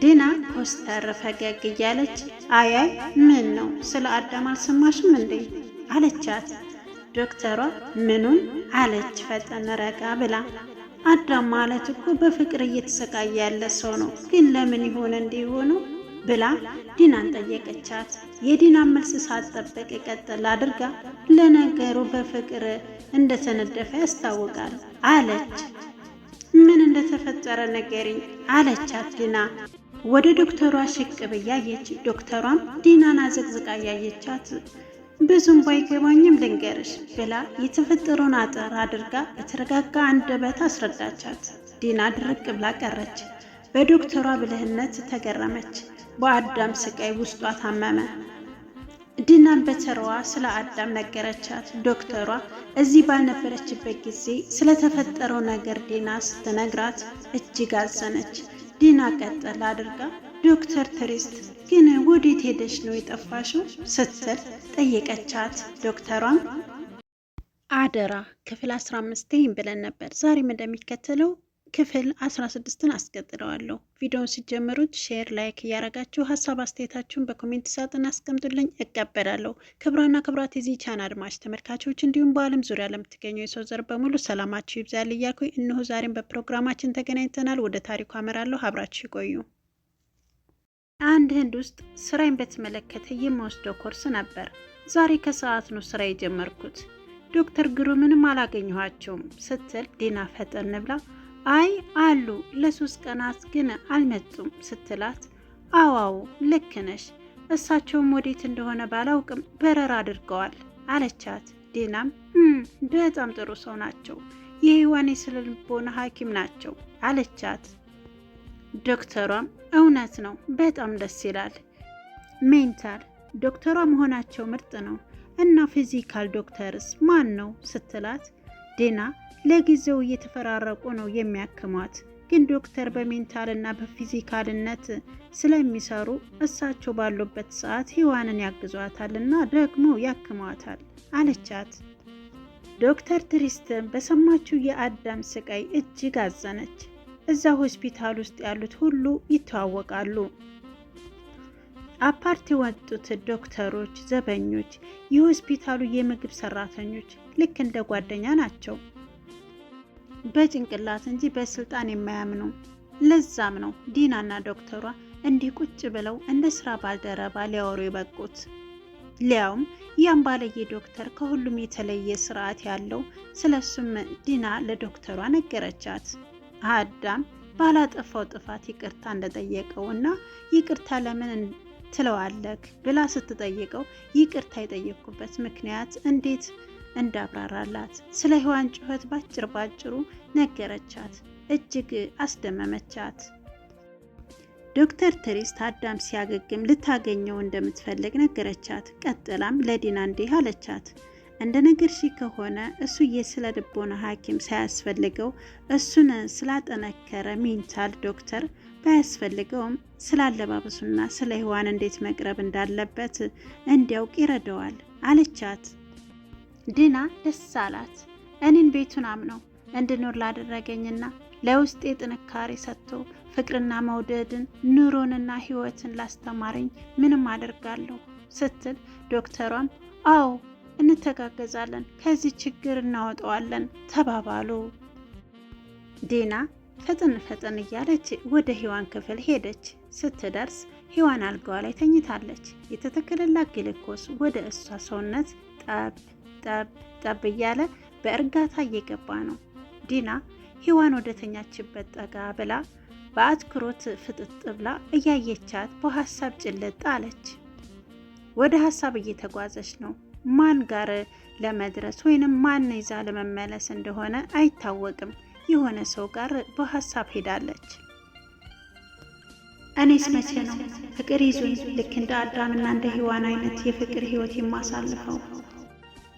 ዲና ኮስተር ፈገግ እያለች አያይ ምን ነው ስለ አዳም አልሰማሽም እንዴ አለቻት። ዶክተሯ ምኑን አለች ፈጠን ረጋ ብላ። አዳም ማለት እኮ በፍቅር እየተሰቃየ ያለ ሰው ነው፣ ግን ለምን ይሆን እንዲሆኑ ብላ ዲናን ጠየቀቻት። የዲናን መልስ ሳትጠብቅ ቀጠል አድርጋ ለነገሩ በፍቅር እንደተነደፈ ያስታውቃል አለች። ምን እንደተፈጠረ ነገሪኝ አለቻት ዲና ወደ ዶክተሯ ሽቅብ እያየች። ዶክተሯም ዲናን አዘቅዝቃ እያየቻት ብዙም ባይገባኝም ልንገርሽ ብላ የተፈጠረውን አጠር አድርጋ በተረጋጋ አንደበት አስረዳቻት። ዲና ድርቅ ብላ ቀረች። በዶክተሯ ብልህነት ተገረመች። በአዳም ስቃይ ውስጧ ታመመ። ዲናን በተራዋ ስለ አዳም ነገረቻት። ዶክተሯ እዚህ ባልነበረችበት ጊዜ ስለተፈጠረው ነገር ዲና ስትነግራት እጅግ አዘነች። ዲና ቀጠል አድርጋ ዶክተር ትሪስት ግን ወዴት ሄደሽ ነው የጠፋሽው ስትል ጠየቀቻት። ዶክተሯም አደራ ክፍል 15 ብለን ነበር፣ ዛሬም እንደሚከተለው ክፍል 16ን አስቀጥለዋለሁ። ቪዲዮውን ሲጀምሩት ሼር ላይክ እያረጋችሁ ሀሳብ አስተያየታችሁን በኮሜንት ሳጥን አስቀምጡልኝ፣ እቀበላለሁ። ክብራና ክብራት የዚህ ቻናል አድማጭ ተመልካቾች እንዲሁም በዓለም ዙሪያ ለምትገኙ የሰው ዘር በሙሉ ሰላማችሁ ይብዛል እያልኩኝ እነሆ ዛሬም በፕሮግራማችን ተገናኝተናል። ወደ ታሪኩ አመራለሁ፣ አብራችሁ ይቆዩ። አንድ ህንድ ውስጥ ስራዬን በተመለከተ የምወስደው ኮርስ ነበር። ዛሬ ከሰዓት ነው ስራ የጀመርኩት። ዶክተር ግሩምንም አላገኘኋቸውም ስትል ዲና ፈጠን ብላ አይ አሉ ለ3 ቀናት ግን አልመጡም ስትላት አዋው ልክ ነሽ፣ እሳቸውም ወዴት እንደሆነ ባላውቅም በረራ አድርገዋል አለቻት። ዲናም በጣም ጥሩ ሰው ናቸው፣ የህዋን የስነ ልቦና ሐኪም ናቸው አለቻት። ዶክተሯም እውነት ነው በጣም ደስ ይላል፣ ሜንታል ዶክተሯ መሆናቸው ምርጥ ነው እና ፊዚካል ዶክተርስ ማን ነው ስትላት ዲና ለጊዜው እየተፈራረቁ ነው የሚያክሟት፣ ግን ዶክተር በሜንታልና በፊዚካልነት ስለሚሰሩ እሳቸው ባሉበት ሰዓት ህዋንን ያግዟታልና ደግሞ ያክሟታል አለቻት። ዶክተር ትሪስትን በሰማችው የአዳም ስቃይ እጅግ አዘነች። እዛ ሆስፒታል ውስጥ ያሉት ሁሉ ይተዋወቃሉ። አፓርት የወጡት ዶክተሮች፣ ዘበኞች፣ የሆስፒታሉ የምግብ ሰራተኞች ልክ እንደ ጓደኛ ናቸው። በጭንቅላት እንጂ በስልጣን የማያምኑ። ለዛም ነው ዲናና ዶክተሯ እንዲህ ቁጭ ብለው እንደ ስራ ባልደረባ ሊያወሩ የበቁት። ሊያውም ያም ባለየ ዶክተር ከሁሉም የተለየ ስርዓት ያለው። ስለሱም ዲና ለዶክተሯ ነገረቻት። አዳም ባላጠፋው ጥፋት ይቅርታ እንደጠየቀው እና ይቅርታ ለምን ትለዋለክ ብላ ስትጠይቀው ይቅርታ የጠየቅኩበት ምክንያት እንዴት እንዳብራራላት ስለ ህዋን ጩኸት ባጭሩ ነገረቻት። እጅግ አስደመመቻት። ዶክተር ትሪስት አዳም ሲያገግም ልታገኘው እንደምትፈልግ ነገረቻት። ቀጥላም ለዲና እንዲህ አለቻት፣ እንደ ነገርሽ ከሆነ እሱ የስነ ልቦና ሐኪም ሳያስፈልገው እሱን ስላጠነከረ ሜንታል ዶክተር ባያስፈልገውም ስላለባበሱና ስለ ህዋን እንዴት መቅረብ እንዳለበት እንዲያውቅ ይረዳዋል አለቻት። ዲና ደስ አላት። እኔን ቤቱን አምነው እንድኖር ላደረገኝና ለውስጤ ጥንካሬ ሰጥቶ ፍቅርና መውደድን ኑሮንና ህይወትን ላስተማረኝ ምንም አደርጋለሁ ስትል ዶክተሯም አዎ እንተጋገዛለን፣ ከዚህ ችግር እናወጣዋለን ተባባሉ። ዲና ፈጠን እያለች ወደ ህዋን ክፍል ሄደች። ስትደርስ ህዋን አልጋዋ ላይ ተኝታለች። የተተከለላት ግልኮስ ወደ እሷ ሰውነት ጠብ እያለ በእርጋታ እየገባ ነው። ዲና ህዋን ወደ ተኛችበት ጠጋ ብላ በአትኩሮት ፍጥጥ ብላ እያየቻት በሀሳብ ጭልጥ አለች። ወደ ሀሳብ እየተጓዘች ነው። ማን ጋር ለመድረስ ወይንም ማን ይዛ ለመመለስ እንደሆነ አይታወቅም። የሆነ ሰው ጋር በሀሳብ ሄዳለች። እኔስ መቼ ነው ፍቅር ይዞኝ ልክ እንደ አዳምና እንደ ህዋን አይነት የፍቅር ህይወት የማሳልፈው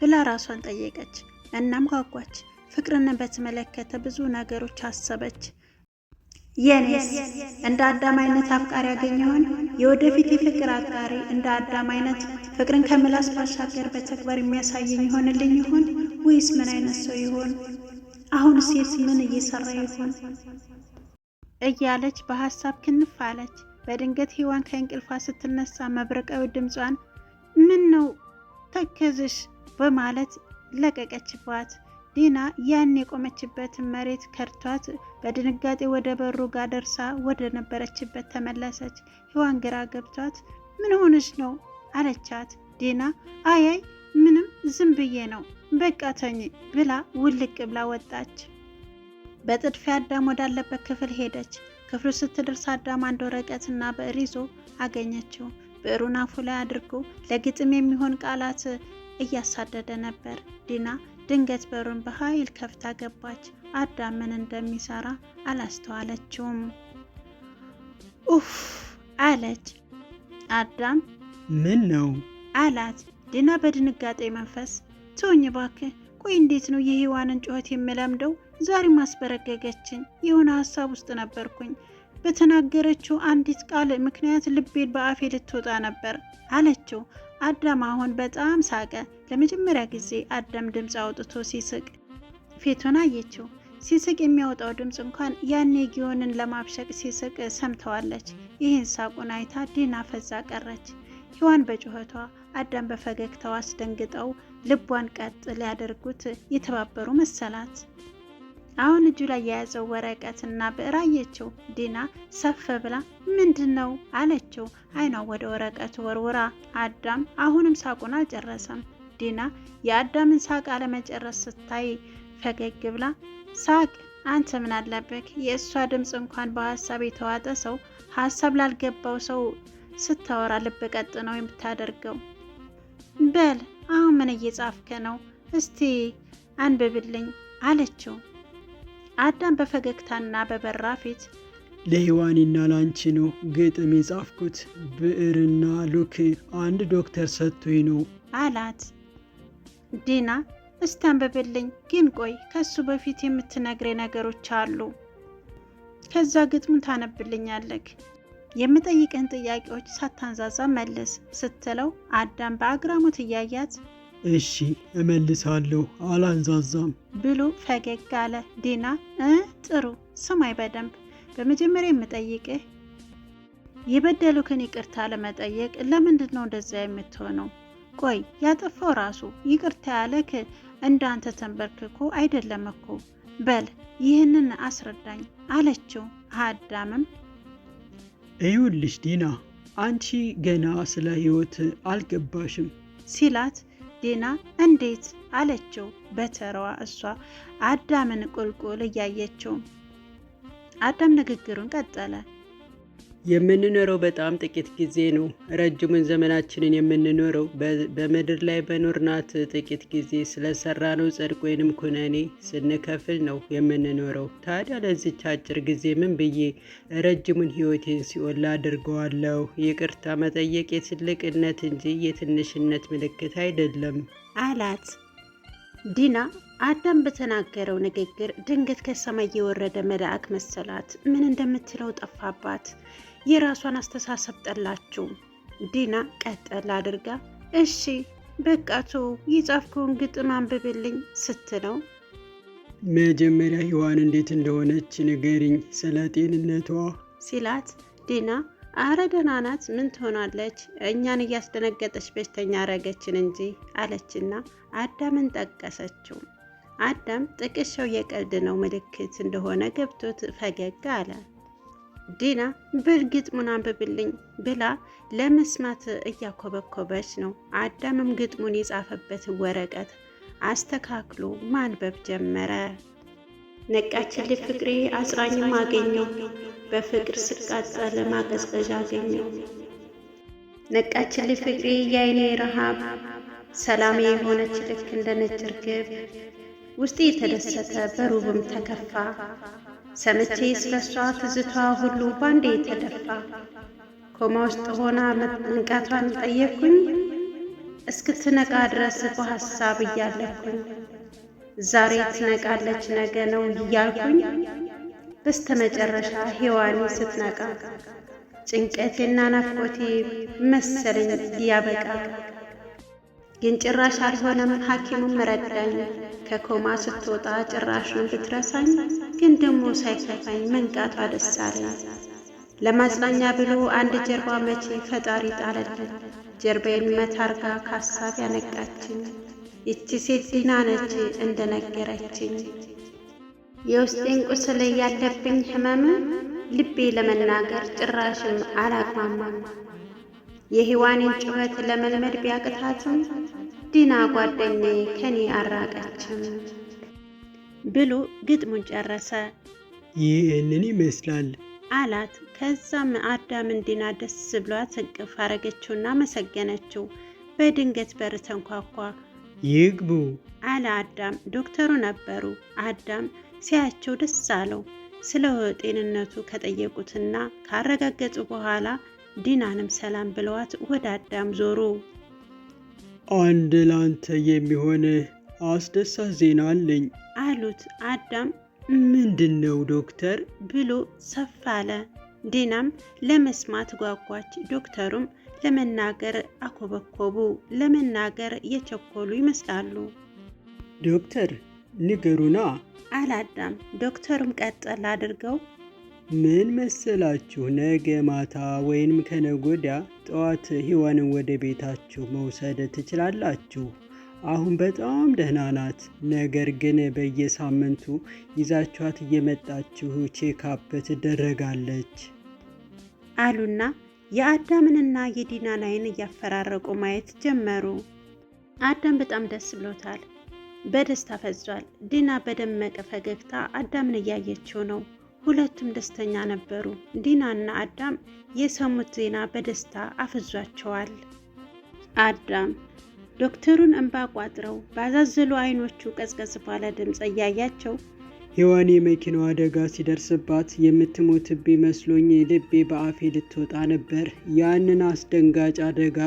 ብላ ራሷን ጠየቀች። እናም ጓጓች። ፍቅርን በተመለከተ ብዙ ነገሮች አሰበች። የኔስ እንደ አዳም አይነት አፍቃሪ ያገኘውን የወደፊት የፍቅር አጋሪ እንደ አዳም አይነት ፍቅርን ከምላስ ባሻገር በተግባር የሚያሳየኝ ይሆንልኝ ይሆን ወይስ ምን አይነት ሰው ይሆን? አሁን ሴት ምን እየሰራ ይሆን እያለች በሀሳብ ክንፍ አለች። በድንገት ሔዋን ከእንቅልፏ ስትነሳ መብረቃዊ ድምጿን ምን ነው ተከዝሽ በማለት ለቀቀችባት። ዲና ያን የቆመችበትን መሬት ከድቷት በድንጋጤ ወደ በሩ ጋር ደርሳ ወደ ነበረችበት ተመለሰች። ሔዋን ግራ ገብቷት ምን ሆነች ነው አለቻት። ዲና አያይ ምንም ዝም ብዬ ነው በቃ ተኝ ብላ ውልቅ ብላ ወጣች። በጥድፊያ አዳም ወዳለበት ክፍል ሄደች። ክፍሉ ስትደርስ አዳም አንድ ወረቀትና ብዕር ይዞ አገኘችው። ብዕሩን አፉ ላይ አድርጎ ለግጥም የሚሆን ቃላት እያሳደደ ነበር። ዲና ድንገት በሩን በኃይል ከፍታ ገባች። አዳም ምን እንደሚሰራ አላስተዋለችውም። ኡፍ አለች። አዳም ምን ነው አላት። ዲና በድንጋጤ መንፈስ ተወኝ እባክህ፣ ቆይ እንዴት ነው የሔዋንን ጩኸት የምለምደው? ዛሬ ማስበረገገችኝ። የሆነ ሀሳብ ውስጥ ነበርኩኝ። በተናገረችው አንዲት ቃል ምክንያት ልቤን በአፌ ልትወጣ ነበር አለችው። አዳም አሁን በጣም ሳቀ። ለመጀመሪያ ጊዜ አዳም ድምፅ አውጥቶ ሲስቅ ፊቱን አየችው። ሲስቅ የሚያወጣው ድምፅ እንኳን ያኔ ጊዮንን ለማብሸቅ ሲስቅ ሰምተዋለች። ይህን ሳቁን አይታ ዲና ፈዛ ቀረች። ሔዋን በጩኸቷ አዳም በፈገግታው አስደንግጠው ልቧን ቀጥ ሊያደርጉት የተባበሩ መሰላት። አሁን እጁ ላይ የያዘው ወረቀትና ብዕር አየችው። ዲና ሰፍ ብላ ምንድን ነው አለችው። አይኗ ወደ ወረቀቱ ወርውራ። አዳም አሁንም ሳቁን አልጨረሰም። ዲና የአዳምን ሳቅ አለመጨረስ ስታይ ፈገግ ብላ ሳቅ አንተ ምን አለበት? የእሷ ድምፅ እንኳን በሀሳብ የተዋጠ ሰው ሀሳብ ላልገባው ሰው ስታወራ ልብ ቀጥ ነው የምታደርገው። በል አሁን ምን እየጻፍከ ነው? እስቲ አንብብልኝ አለችው። አዳም በፈገግታና በበራ ፊት ለሔዋኒና ላንቺ ነው ግጥም የጻፍኩት። ብዕርና ሉክ አንድ ዶክተር ሰጥቶኝ ነው አላት። ዲና እስቲ አንብብልኝ፣ ግን ቆይ ከሱ በፊት የምትነግሬ ነገሮች አሉ። ከዛ ግጥሙን ታነብልኛለህ። የምጠይቅህን ጥያቄዎች ሳታንዛዛ መልስ ስትለው አዳም በአግራሞት እያያት እሺ እመልሳለሁ አላንዛዛም ብሎ ፈገግ አለ። ዲና ጥሩ ስማይ በደንብ በመጀመሪያ የምጠይቅህ የበደሉክን ይቅርታ ለመጠየቅ ለምንድን ነው እንደዚያ የምትሆነው? ቆይ ያጠፋው ራሱ ይቅርታ ያለክ እንዳንተ ተንበርክኮ አይደለም እኮ። በል ይህንን አስረዳኝ አለችው። አዳምም እዩልሽ ዲና አንቺ ገና ስለ ሕይወት አልገባሽም ሲላት ዲና እንዴት አለችው በተራዋ። እሷ አዳምን ቁልቁል እያየችው። አዳም ንግግሩን ቀጠለ። የምንኖረው በጣም ጥቂት ጊዜ ነው። ረጅሙን ዘመናችንን የምንኖረው በምድር ላይ በኖርናት ጥቂት ጊዜ ስለሰራነው ጽድቅ ወይንም ኩነኔ ስንከፍል ነው የምንኖረው። ታዲያ ለዚች አጭር ጊዜ ምን ብዬ ረጅሙን ሕይወቴን ሲኦል አድርገዋለሁ? ይቅርታ መጠየቅ የትልቅነት እንጂ የትንሽነት ምልክት አይደለም አላት። ዲና አዳም በተናገረው ንግግር ድንገት ከሰማይ የወረደ መልአክ መሰላት። ምን እንደምትለው ጠፋባት። የራሷን አስተሳሰብ ጠላችው። ዲና ቀጠል አድርጋ እሺ በቃቱ የጻፍከውን ግጥም አንብብልኝ ስትለው መጀመሪያ ሔዋን እንዴት እንደሆነች ንገሪኝ፣ ስለ ጤንነቷ ሲላት ዲና አረ ደህና ናት፣ ምን ትሆናለች? እኛን እያስደነገጠች በሽተኛ አረገችን እንጂ አለችና አዳምን ጠቀሰችው። አዳም ጥቅሻው የቀልድ ነው ምልክት እንደሆነ ገብቶት ፈገግ አለ። ዲና በግጥሙን አንብብልኝ ብላ ለመስማት እያኮበኮበች ነው። አዳምም ግጥሙን የጻፈበትን ወረቀት አስተካክሎ ማንበብ ጀመረ። ነቃችልኝ ፍቅሬ አጽናኝም አገኘው፣ በፍቅር ስቃጠል ማቀዝቀዣ አገኘው። ነቃችልኝ ፍቅሬ የአይኔ ረሃብ፣ ሰላሜ የሆነች ልክ እንደ ነጭ ርግብ፣ ውስጤ የተደሰተ በሩብም ተከፋ፣ ሰምቼ ስለሷ ትዝቷ ሁሉ ባንዴ የተደፋ። ኮማ ውስጥ ሆና መንቃቷን ጠየቅኩኝ፣ እስክትነቃ ድረስ በሀሳብ እያለኩኝ። ዛሬ ትነቃለች ነገ ነው እያልኩኝ፣ በስተመጨረሻ ሔዋኔ ስትነቃ ጭንቀቴና ናፍቆቴ መሰለኝ ሊያበቃ። ግን ጭራሽ አልሆነም፣ ሐኪሙም ረዳኝ። ከኮማ ስትወጣ ጭራሹን ብትረሳኝ፣ ግን ደግሞ ሳይከፋኝ መንቃቷ ደስ አለኝ። ለማጽናኛ ብሎ አንድ ጀርባ መቼ ፈጣሪ ጣለልን። ጀርባዬን መታርጋ ከሀሳብ ያነቃችኝ ይቺ ሴት ዲና ነች እንደነገረችኝ። የውስጤን ቁስል ያለብኝ ህመም ልቤ ለመናገር ጭራሽም አላቅማማም። የሔዋኔን ጩኸት ለመልመድ ቢያቅታትም ዲና ጓደኛዬ ከኔ አራቀችም ብሎ ግጥሙን ጨረሰ። ይህንን ይመስላል አላት። ከዛም አዳምን ዲና ደስ ብሏት እቅፍ አረገችውና መሰገነችው። በድንገት በር ተንኳኳ። ይግቡ አለ አዳም። ዶክተሩ ነበሩ። አዳም ሲያቸው ደስ አለው። ስለ ጤንነቱ ከጠየቁትና ካረጋገጡ በኋላ ዲናንም ሰላም ብለዋት ወደ አዳም ዞሩ። አንድ ላንተ የሚሆን አስደሳች ዜና አለኝ አሉት። አዳም ምንድነው ዶክተር ብሎ ሰፍ አለ። ዲናም ለመስማት ጓጓች። ዶክተሩም ለመናገር አኮበኮቡ። ለመናገር የቸኮሉ ይመስላሉ። ዶክተር ንገሩና አለ አዳም። ዶክተሩም ቀጠል አድርገው ምን መሰላችሁ፣ ነገ ማታ ወይንም ከነገ ወዲያ ጠዋት ሔዋንን ወደ ቤታችሁ መውሰድ ትችላላችሁ። አሁን በጣም ደህና ናት። ነገር ግን በየሳምንቱ ይዛችኋት እየመጣችሁ ቼክአፕ ትደረጋለች አሉና የአዳምንና የዲናን አይን እያፈራረቁ ማየት ጀመሩ። አዳም በጣም ደስ ብሎታል። በደስታ ፈዟል። ዲና በደመቀ ፈገግታ አዳምን እያየችው ነው። ሁለቱም ደስተኛ ነበሩ። ዲናና አዳም የሰሙት ዜና በደስታ አፍዟቸዋል። አዳም ዶክተሩን እንባ ቋጥረው ባዛዘሉ አይኖቹ ቀዝቀዝ ባለ ድምፅ እያያቸው ሔዋን የመኪናው አደጋ ሲደርስባት የምትሞትብኝ መስሎኝ ልቤ በአፌ ልትወጣ ነበር። ያንን አስደንጋጭ አደጋ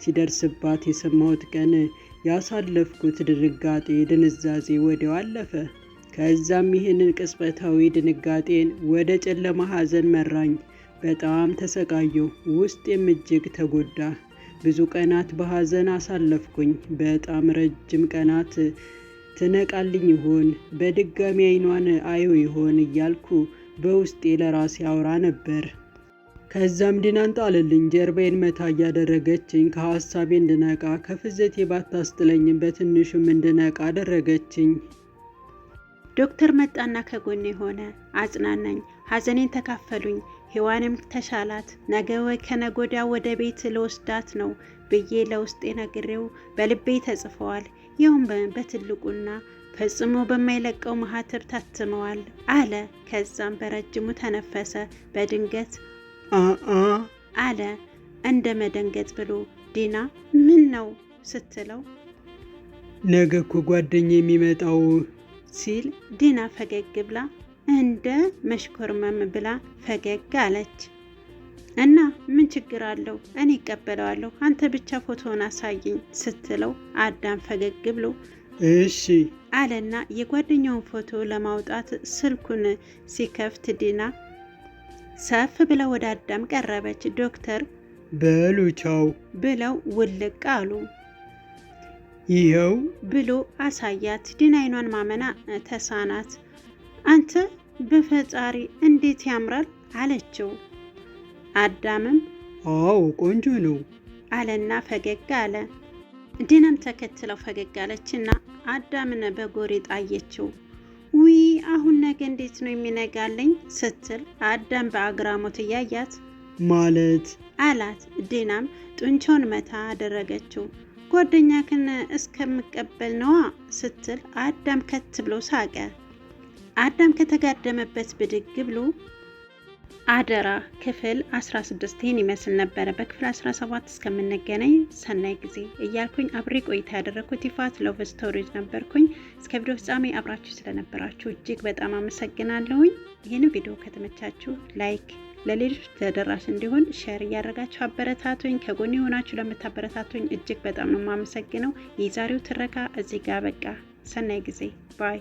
ሲደርስባት የሰማሁት ቀን ያሳለፍኩት ድንጋጤ፣ ድንዛዜ ወዲያው አለፈ። ከዛም ይህንን ቅጽበታዊ ድንጋጤን ወደ ጨለማ ሐዘን መራኝ። በጣም ተሰቃየሁ። ውስጤም እጅግ ተጎዳ። ብዙ ቀናት በሐዘን አሳለፍኩኝ። በጣም ረጅም ቀናት ትነቃልኝ ይሆን? በድጋሚ አይኗን አየው ይሆን እያልኩ በውስጤ ለራሴ አውራ ነበር። ከዛም ዲናን ጣለልኝ። ጀርባዬን መታ እያደረገችኝ ከሐሳቤ እንድነቃ፣ ከፍዘቴ ባታስጥለኝም በትንሹም እንድነቃ አደረገችኝ። ዶክተር መጣና ከጎኔ ሆነ፣ አጽናናኝ፣ ሐዘኔን ተካፈሉኝ። ሔዋንም ተሻላት። ነገ ወይ ከነገ ወዲያ ወደ ቤት ለወስዳት ነው ብዬ ለውስጤ ነግሬው በልቤ ተጽፈዋል። ይኸውም በትልቁና ፈጽሞ በማይለቀው ማህተብ ታትመዋል አለ። ከዛም በረጅሙ ተነፈሰ። በድንገት አለ እንደ መደንገጥ ብሎ። ዲና ምን ነው ስትለው ነገ እኮ ጓደኛ የሚመጣው ሲል ዲና ፈገግ ብላ እንደ መሽኮርመም ብላ ፈገግ አለች። እና ምን ችግር አለው? እኔ እቀበለዋለሁ፣ አንተ ብቻ ፎቶውን አሳየኝ ስትለው አዳም ፈገግ ብሎ እሺ አለና የጓደኛውን ፎቶ ለማውጣት ስልኩን ሲከፍት ዲና ሰፍ ብላ ወደ አዳም ቀረበች። ዶክተር በሉ ቻው ብለው ውልቅ አሉ። ይኸው ብሎ አሳያት። ዲና አይኗን ማመና ተሳናት። አንተ በፈጣሪ እንዴት ያምራል አለችው። አዳምም አዎ ቆንጆ ነው አለና ፈገግ አለ። ዲናም ተከትለው ፈገግ አለችና አዳምን በጎሪጥ አየችው። ውይ አሁን ነገ እንዴት ነው የሚነጋለኝ ስትል አዳም በአግራሞት እያያት ማለት አላት። ዲናም ጡንቻውን መታ አደረገችው። ጓደኛክን እስከምቀበል ነዋ ስትል አዳም ከት ብሎ ሳቀ። አዳም ከተጋደመበት ብድግ ብሎ አደራ ክፍል 16 ይመስል ነበረ። በክፍል 17 እስከምንገናኝ ሰናይ ጊዜ እያልኩኝ አብሬ ቆይታ ያደረኩት ይፋት ሎቭ ስቶሪዝ ነበርኩኝ። እስከ ቪዲዮ ፍጻሜ አብራችሁ ስለነበራችሁ እጅግ በጣም አመሰግናለሁኝ። ይህን ቪዲዮ ከተመቻችሁ ላይክ፣ ለሌሎች ተደራሽ እንዲሆን ሼር እያደረጋችሁ አበረታቱኝ። ከጎን የሆናችሁ ለምታበረታቱኝ እጅግ በጣም ነው የማመሰግነው። የዛሬው ትረካ እዚህ ጋር በቃ። ሰናይ ጊዜ ባይ